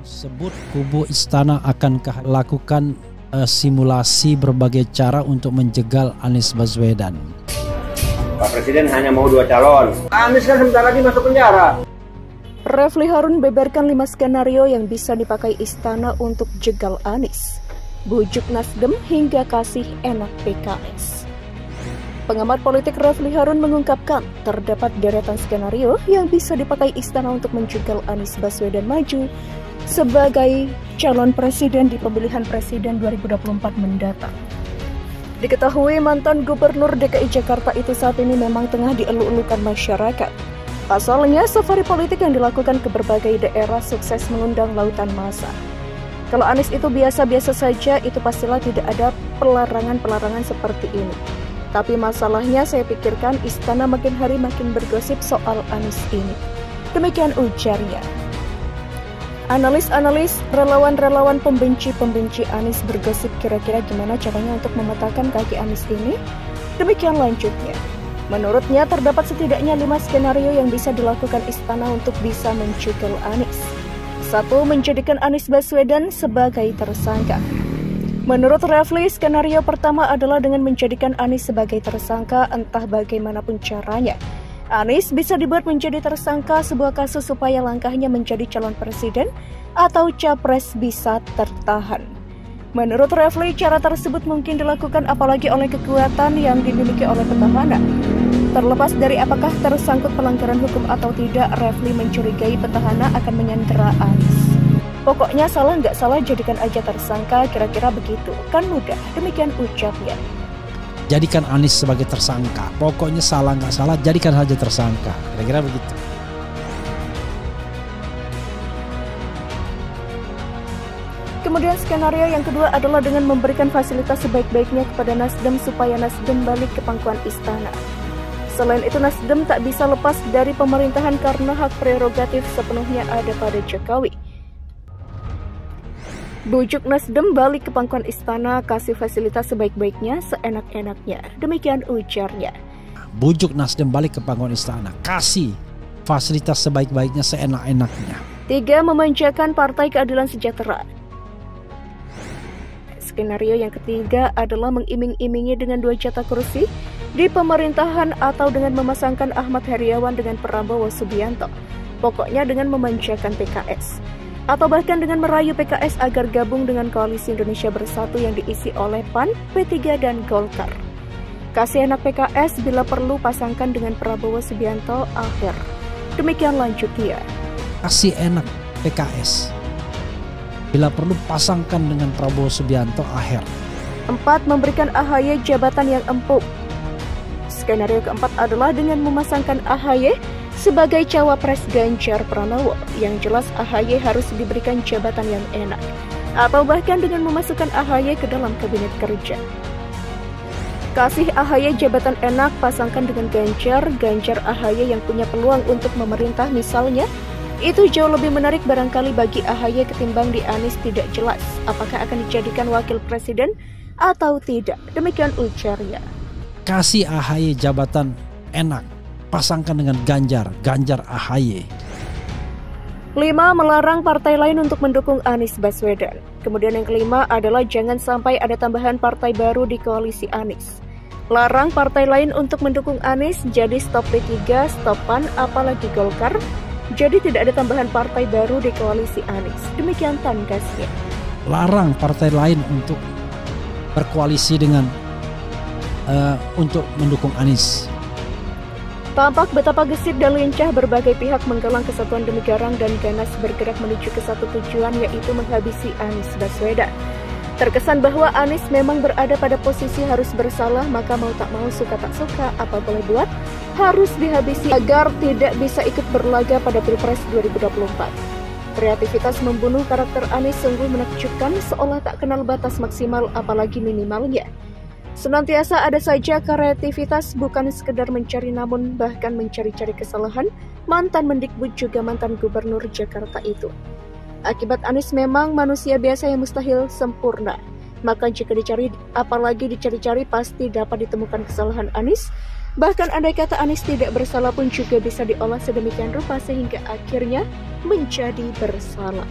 Sebut kubu istana akan lakukan simulasi berbagai cara untuk menjegal Anies Baswedan. Pak Presiden hanya mau 2 calon. Anies kan sebentar lagi masuk penjara. Refly Harun beberkan 5 skenario yang bisa dipakai istana untuk jegal Anies. Bujuk Nasdem hingga kasih enak PKS. Pengamat politik Refly Harun mengungkapkan terdapat deretan skenario yang bisa dipakai istana untuk menjegal Anies Baswedan maju sebagai calon presiden di pemilihan presiden 2024 mendatang. Diketahui mantan gubernur DKI Jakarta itu saat ini memang tengah dieluk-elukan masyarakat. Pasalnya, safari politik yang dilakukan ke berbagai daerah sukses mengundang lautan massa. Kalau Anies itu biasa-biasa saja, itu pastilah tidak ada pelarangan-pelarangan seperti ini. Tapi masalahnya saya pikirkan istana makin hari makin bergosip soal Anies ini. Demikian ujarnya. Analis-analis, relawan-relawan pembenci Anies bergosip kira-kira gimana caranya untuk mematahkan kaki Anies ini? Demikian lanjutnya. Menurutnya terdapat setidaknya 5 skenario yang bisa dilakukan istana untuk bisa menjegal Anies. 1. Menjadikan Anies Baswedan sebagai tersangka. Menurut Refly, skenario pertama adalah dengan menjadikan Anies sebagai tersangka entah bagaimanapun caranya. Anies bisa dibuat menjadi tersangka sebuah kasus supaya langkahnya menjadi calon presiden atau capres bisa tertahan. Menurut Refly, cara tersebut mungkin dilakukan apalagi oleh kekuatan yang dimiliki oleh petahana. Terlepas dari apakah tersangkut pelanggaran hukum atau tidak, Refly mencurigai petahana akan menyandera Anies. Pokoknya salah nggak salah jadikan aja tersangka, kira-kira begitu. Kan mudah, demikian ucapnya. Jadikan Anies sebagai tersangka. Pokoknya salah nggak salah, jadikan saja tersangka. Kira-kira begitu. Kemudian skenario yang kedua adalah dengan memberikan fasilitas sebaik-baiknya kepada Nasdem supaya Nasdem balik ke pangkuan istana. Selain itu, Nasdem tak bisa lepas dari pemerintahan karena hak prerogatif sepenuhnya ada pada Jokowi. Bujuk Nasdem balik ke pangkuan istana, kasih fasilitas sebaik-baiknya, seenak-enaknya. Demikian ujarnya. Bujuk Nasdem balik ke pangkuan istana, kasih fasilitas sebaik-baiknya, seenak-enaknya. 3. Memanjakan Partai Keadilan Sejahtera. Skenario yang ketiga adalah mengiming-imingi dengan 2 jatah kursi di pemerintahan atau dengan memasangkan Ahmad Heriawan dengan Prabowo Subianto. Pokoknya dengan memanjakan PKS. Atau bahkan dengan merayu PKS agar gabung dengan Koalisi Indonesia Bersatu yang diisi oleh PAN, P3 dan Golkar. Kasih enak PKS bila perlu pasangkan dengan Prabowo Subianto akhir. Demikian lanjut dia. Kasih enak PKS bila perlu pasangkan dengan Prabowo Subianto akhir. 4. Memberikan AHY jabatan yang empuk. Skenario keempat adalah dengan memasangkan AHY sebagai cawapres Ganjar Pranowo. Yang jelas AHY harus diberikan jabatan yang enak. Atau bahkan dengan memasukkan AHY ke dalam kabinet kerja. Kasih AHY jabatan enak, pasangkan dengan Ganjar AHY yang punya peluang untuk memerintah misalnya. Itu jauh lebih menarik barangkali bagi AHY ketimbang di Anies tidak jelas apakah akan dijadikan wakil presiden atau tidak. Demikian ujarnya. Kasih AHY jabatan enak, pasangkan dengan Ganjar AHY. 5. Melarang partai lain untuk mendukung Anies Baswedan. Kemudian yang kelima adalah jangan sampai ada tambahan partai baru di koalisi Anies. Larang partai lain untuk mendukung Anies, jadi stop P3, stop PAN, apalagi Golkar. Jadi tidak ada tambahan partai baru di koalisi Anies. Demikian tandasnya. Larang partai lain untuk berkoalisi dengan untuk mendukung Anies. Tampak betapa gesit dan lincah berbagai pihak menggalang kesatuan demi garang dan ganas bergerak menuju ke satu tujuan, yaitu menghabisi Anies Baswedan. Terkesan bahwa Anies memang berada pada posisi harus bersalah, maka mau tak mau, suka tak suka, apa boleh buat, harus dihabisi agar tidak bisa ikut berlaga pada Pilpres 2024. Kreativitas membunuh karakter Anies sungguh menakjubkan, seolah tak kenal batas maksimal apalagi minimalnya. Senantiasa ada saja kreativitas, bukan sekedar mencari namun bahkan mencari-cari kesalahan mantan Mendikbud juga mantan Gubernur Jakarta itu. Akibat Anies memang manusia biasa yang mustahil sempurna. Maka jika dicari, apalagi dicari-cari, pasti dapat ditemukan kesalahan Anies. Bahkan andai kata Anies tidak bersalah pun juga bisa diolah sedemikian rupa sehingga akhirnya menjadi bersalah.